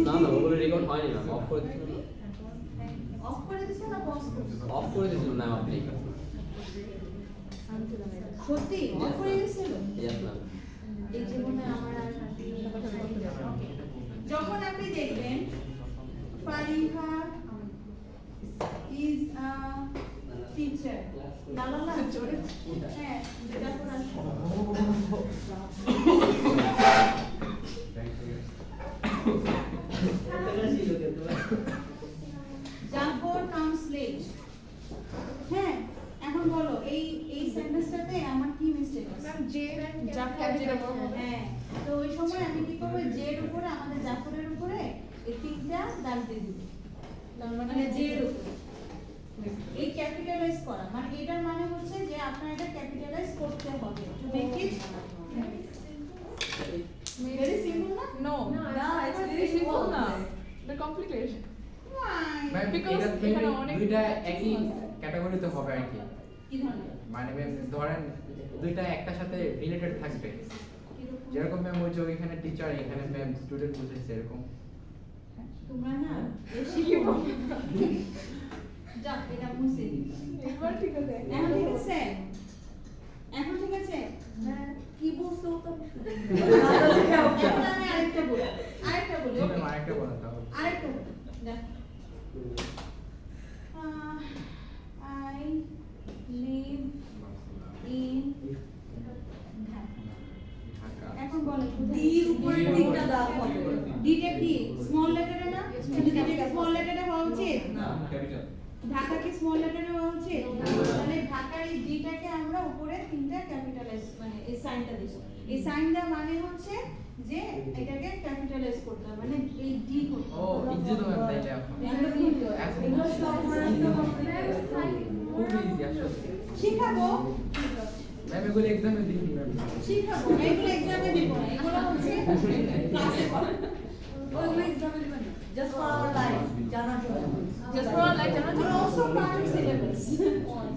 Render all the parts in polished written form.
না না ওগুলো রেকর্ড হয়নি ম্যাম, অফ করে দিয়েছিল। অফ করে দিছেন না পজ করছেন? অফ করে দিয়েছিল ম্যাম আপনি। সত্যি অফ হয়ে গেছিল? Yes ma'am. এই জীবনে আমার আর যখন আপনি দেখবেন ফারিহা ইজ আ টিচার, না না না জোরে, হ্যাঁ যেটা পড়া জাফর কামস লেট। হ্যাঁ এখন বলো এই সেন্টেন্সটাতে আমার কি মিস্টেক আছে? ম্যাম যে জাফর যেটা বলবো, হ্যাঁ তো ওই সময় আমি কি করব, জের উপরে আমাদের জাফরের উপরে এই তিনটা দাগ দিয়ে দিব, মানে জের উপরে এই ক্যাপিটালাইজ করা, মানে এটার মানে হচ্ছে যে আপনার এটা ক্যাপিটালাইজ করতে হবে to make it very simple না? no it's very simple না, the complication Why? Because এখানে অনেক দুইটা একই ক্যাটাগরিতে হবে আর কি। কি ধরনের? মানে ম্যাম ধরেন দুইটা একটার সাথে রিলেটেড থাকবে, যেরকম ম্যাম ওই যে ওইখানে টিচার এখানে ম্যাম স্টুডেন্ট বুঝেছে এরকম। তোমরা না বেশি যা এটা মুছে দিই। এবার ঠিক আছে এখন ঠিক আছে? এখন ঠিক আছে? কি বলছো তো? এখন আমি আরেকটা বলি, জি ম্যাম আরেকটা বলেন তাহলে। আরেকটা বলি, দেখ I live in ঢাকা। এখন বলো ডি উপরে তিনটা দাগ হবে। ডিটা কি স্মল লেটারে না? ডিটা কি স্মল লেটারে হওয়া উচিত? না ক্যাপিটাল। ঢাকা কি স্মল লেটারে হওয়া উচিত? তাহলে ঢাকার এই ডিটাকে আমরা উপরে তিনটা ক্যাপিটালাইজ, মানে এই সাইনটা দিছি। এই সাইনটা মানে হচ্ছে যে এটাকে ক্যাপিটালাইজ করতে হবে, মানে এই ডি করতে ও হবে। ইজি তো ম্যাম তাইলে এখন। এগুলো সব মনে রাখতে হবে। খুব ইজি আসলে। শিখাবো ম্যাম এগুলো এক্সামে দিই ম্যাম। শিখাবো এগুলো এক্সামে দিব না, এগুলো হচ্ছে ক্লাসে পড়া। ওইগুলো এক্সামে দিবেন না, জাস্ট ফর আওয়ার লাইফ জানার জন্য। just for like জানা Or also part of syllabus.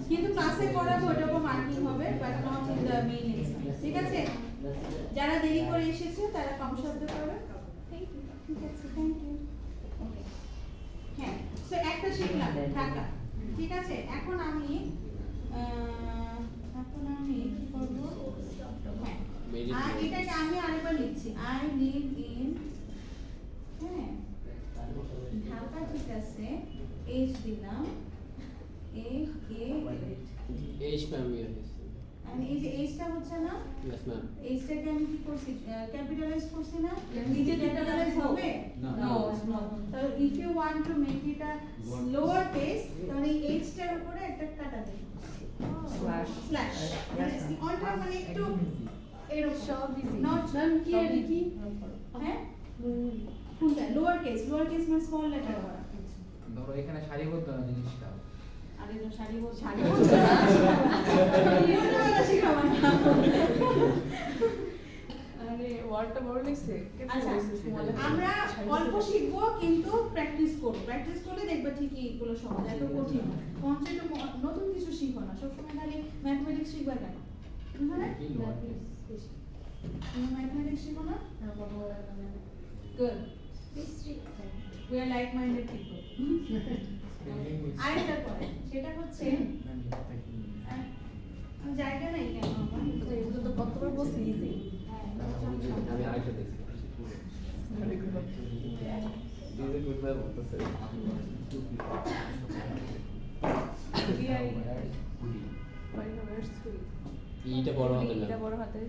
কিন্তু ক্লাসে পড়াবো ওটাও মার্কিং হবে, but not in the main exam. ঠিক আছে? যারা দেরি করে এসেছে তারা কম শব্দ করবে। Thank you. ঠিক আছে, থ্যাংক ইউ। ওকে। হ্যাঁ, সো একটা শিখলাম ঢাকা। ঠিক আছে? এখন আমি কি করব? হ্যাঁ। আর এটাকে আমি আরেকবার লিখছি। I live in, হ্যাঁ ঢাকা, ঠিক আছে, H দিলাম, H A H ma'am yes. আর এই যে Hটা হচ্ছে না, ইয়েস ম্যাম। Hটাকে আমি কি করছি, ক্যাপিটালাইজ করছি না? Yes. নিচে ক্যাপিটালাইজ হবে? No. No, it's not. So if you want to make it a lower case, তাহলে এই Hটার উপরে একটা কাটা দেবে, স্ল্যাশ, অনটা মানে একটু এরকম সব easy। নট কি এটা কি? হ্যাঁ কোনটা লোয়ার কেস মানে স্মল লেটার করা। ধরো এখানে সারিবদ্ধ না জিনিসটা। আরে তো শাড়ি বল আরে ওয়ার্ডটা বড় লিখছে আচ্ছা আমরা অল্প শিখবো কিন্তু প্র্যাকটিস করব, প্র্যাকটিস করলে দেখবে ঠিকই এগুলো সহজ, এত কঠিন না। কনসেপ্ট নতুন কিছু শিখো না, সবসময় খালি ম্যাথমেটিক্স শিখবা কেন? মানে তুমি ম্যাথমেটিক্স শিখো না? Good, we are like minded people. আরেকটা পরে সেটা হচ্ছে জায়গা নাই কেন আমার, এগুলো তো কতবার বলছি ইজি। আমি আরেকটা দেখছি। দিদি গুড বাই বলতেছে। ইটা বড় হাতে না। এটা বড় হাতে,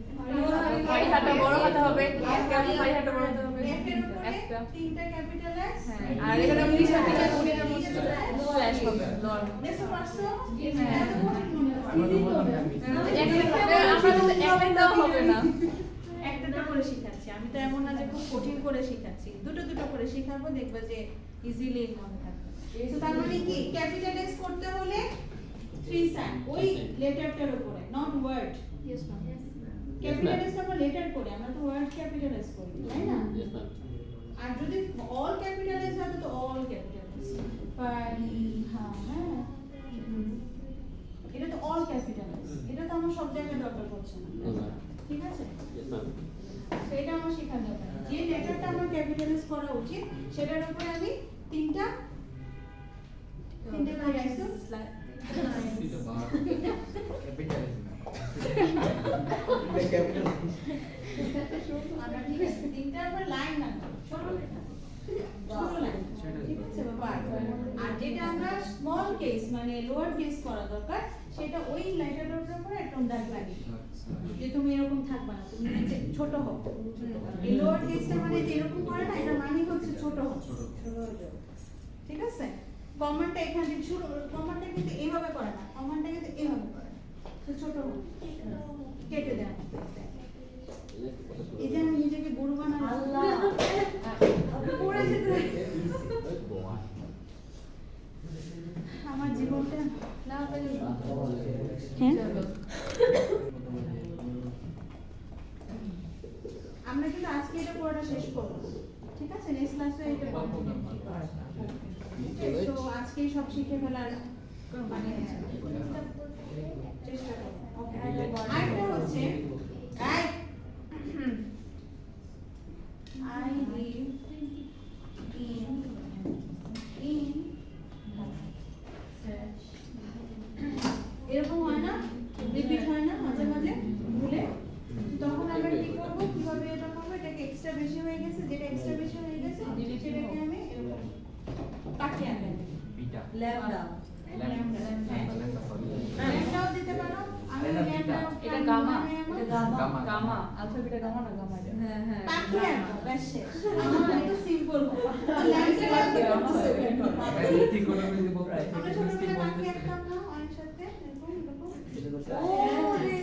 ফারিহাটা বড় হাতে হবে, ফারিহাটা বড় হাতে হবে, এর উপরে একটা তিনটা ক্যাপিটালাইজ, হ্যাঁ আর এখানে ইংলিশ ক্যাপিটাল কোডের মধ্যে স্ল্যাশ হবে লর। দেখো পারছো? হ্যাঁ। এত কঠিন মনে হয়। আমরা তো বললাম ম্যাম আমরা তো একটা দাও হবে না, একটা করে শিখাচ্ছি, আমি তো এমন না যে খুব কঠিন করে শিখাচ্ছি, দুটো করে শিখাবো, দেখবে যে ইজিলি মনে থাকবে। তো তার মানে কি ক্যাপিটালাইজ করতে হলে থ্রি সাইন ওই লেটারটার উপরে, not word. Yes ma'am. Capitalize আমরা লেটার করি, আমরা তো ওয়ার্ড ক্যাপিটালাইজ করি, তাই না? Yes ma'am. আর যদি অল ক্যাপিটালাইজ হবে তো অল ক্যাপিটালাইজ, ফারিহা, হ্যাঁ এটা তো অল ক্যাপিটালাইজ, এটা তো আমার সব জায়গায় দরকার পড়ছে না, ঠিক আছে? Yes ma'am. তো এটা আমার শেখার দরকার নেই। যে লেটারটা আমার ক্যাপিটালাইজ করা উচিত সেটার উপরে আমি তিনটা লাগাইছো আমরা ঠিক আছে তিনটা আমরা লাইন না ছোট লাইন ঠিক আছে বাবা আর যেটা আমরা স্মল কেস মানে লোয়ার কেস করা দরকার সেটা ওই লেটারের উপরে একটা দাগ লাগিয়ে যে তুমি এরকম থাকবা না তুমি নিচে ছোট হও এই লোয়ার কেসটা মানে যে এরকম করে না এটা মানে হচ্ছে ছোট হও ঠিক আছে কমান্ডটা এখান থেকে শুরু কমান্ডটা কিন্তু এইভাবে করে না কমান্ডটা কিন্তু এইভাবে করে তো ছোট হও কেটে দেন এই যে আমি নিজেকে গুরু বানালাম আল্লাহ পড়ে যেতে আমার জীবনটা না পেলে হ্যাঁ আমরা কিন্তু আজকে এটা পড়াটা শেষ করব ঠিক আছে নেক্সট ক্লাসে এটা পড়ব তো আজকে সব শিখে ফেলার মানে চেষ্টা করব ওকে আরেকটা হচ্ছে I live in এরকম হয় না রিপিট হয় না মাঝে মাঝে ভুলে তখন আমরা কি করব কিভাবে এটা করব এটাকে এক্সট্রা বেশি হয়ে গেছে যেটা এক্সট্রা বেশি হয়ে গেছে সেটাকে আমি এরকম কাটিয়ে আনবো বিটা ল্যাম্বডা ল্যাম্বডাও দিতে পারো আমি ল্যাম্বডা এটা গামা এটা গামা গামা আলফাবেটে গামা না গামা এটা হ্যাঁ হ্যাঁ কাটিয়ে আনবো ব্যাস শেষ আমার একটু সিম্পল ল্যাম্বডা ইকোনমি দিব আমরা ছোটবেলায় কাটিয়ে আনতাম না অনেক সাথে এরকম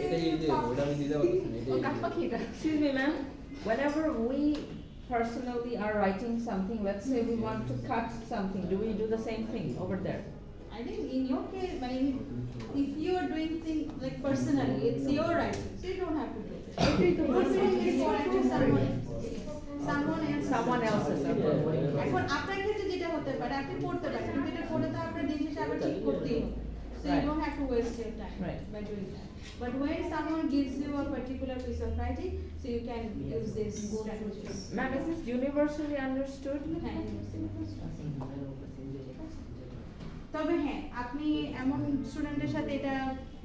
এটা এই যে ওটা আমি দিতে পারছি না ও কাট পাখি এটা Excuse me, ma'am. Whenever we personally are writing something, let's say we want to cut something, do we do the same thing over there? I think in your case, I mean, if you are doing things like personally, it's your writing, so you don't have to do it. What doing is for actually someone Someone else's. এখন আপনার ক্ষেত্রে যেটা হতে পারে আপনি পড়তে পারেন কিন্তু এটা পড়ে তো আপনার দিন শেষে আবার ঠিক করতেই হবে so you Right. don't have to waste your time Right. by doing that but when someone gives you a particular piece of writing so you can use this strategies Ma'am, is this universally understood? হ্যাঁ তবে হ্যাঁ আপনি এমন স্টুডেন্টের সাথে এটা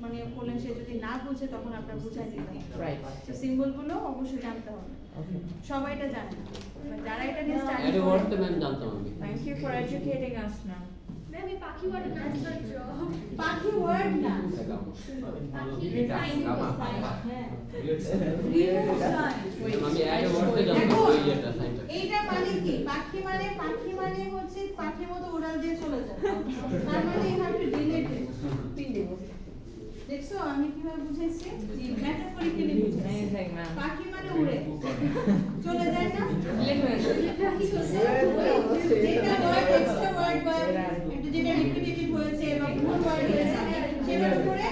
মানে বললেন সে যদি না বুঝে তখন আপনার বুঝাই দিতে হবে Right. তো সিম্বল গুলো অবশ্যই জানতে হবে Okay. সবাই এটা জানে না যারা এটা নিয়ে স্টাডি এটা ওয়ার্ড তো ম্যাম জানতাম আমি Thank you for educating us, ma'am. Maybe Paki would have answered job. পাখি ওয়ার্ড না Paki Beta, sign gamma, was fine. alpha. হ্যাঁ আমি একটা ওয়ার্ড তো জানতাম দেখো, ওই এটা সাইনটা এইটা মানে কি পাখি মানে হচ্ছে পাখির মতো উড়াল দিয়ে চলে যায় তার মানে ইউ হ্যাভ টু ডিলিট ইট দেখছো আমি কিভাবে বুঝাইছি মেটাফরিক্যালি বুঝাইছি Amazing, ma'am. পাখি মানে উড়ে চলে যায় না যেটা ওয়ার্ড এক্সট্রা ওয়ার্ড বা একটা যেটা রিপিটেটিভ হয়েছে বা ভুল ওয়ার্ড হয়েছে সেটার উপরে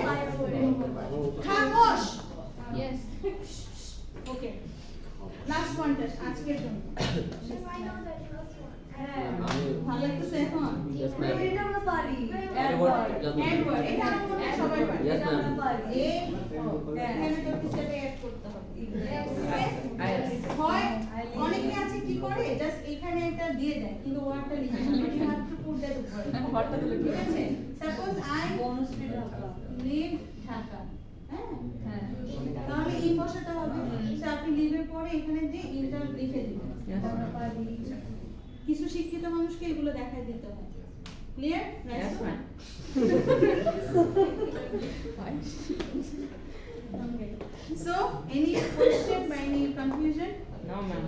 খামোশ Yes. ওকে লাস্ট ওয়ানটা আজকের জন্য I know that last one. আমি ভালো লাগতেছে এখন yes ma'am এটা আমরা পারি এটা ওয়ার্ড জানতাম এডওয়ার্ড এটা আমরা সবাই পারি yes এটা ma'am আমরা পারি এখানে তো কিছুটা অ্যাড করতে হবে Yes. হয় অনেকে আছে কি করে জাস্ট এখানে একটা দিয়ে দেয় কিন্তু ওয়ার্ডটা লিখে না মানে হাত টু পুট দ্যাট উপরে হরটা দিলে ঠিক আছে suppose I Banasree Dhaka live Dhaka হ্যাঁ হ্যাঁ তাহলে ইন বসাতে হবে সো আপনি লিভের পরে এখানে দিয়ে ইনটা লিখে দিবেন Yes, আমরা ma'am. পারি কিছু শিক্ষিত মানুষকে এগুলো দেখায় দিতে হয় clear Yes, ma'am. Okay. So, any question by any confusion? No, ma'am.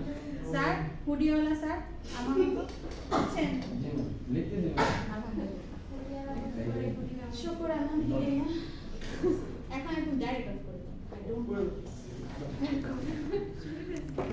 Sir, হুডিওয়ালা স্যার আমার মতো আছেন লিখতে দিন আলহামদুলিল্লাহ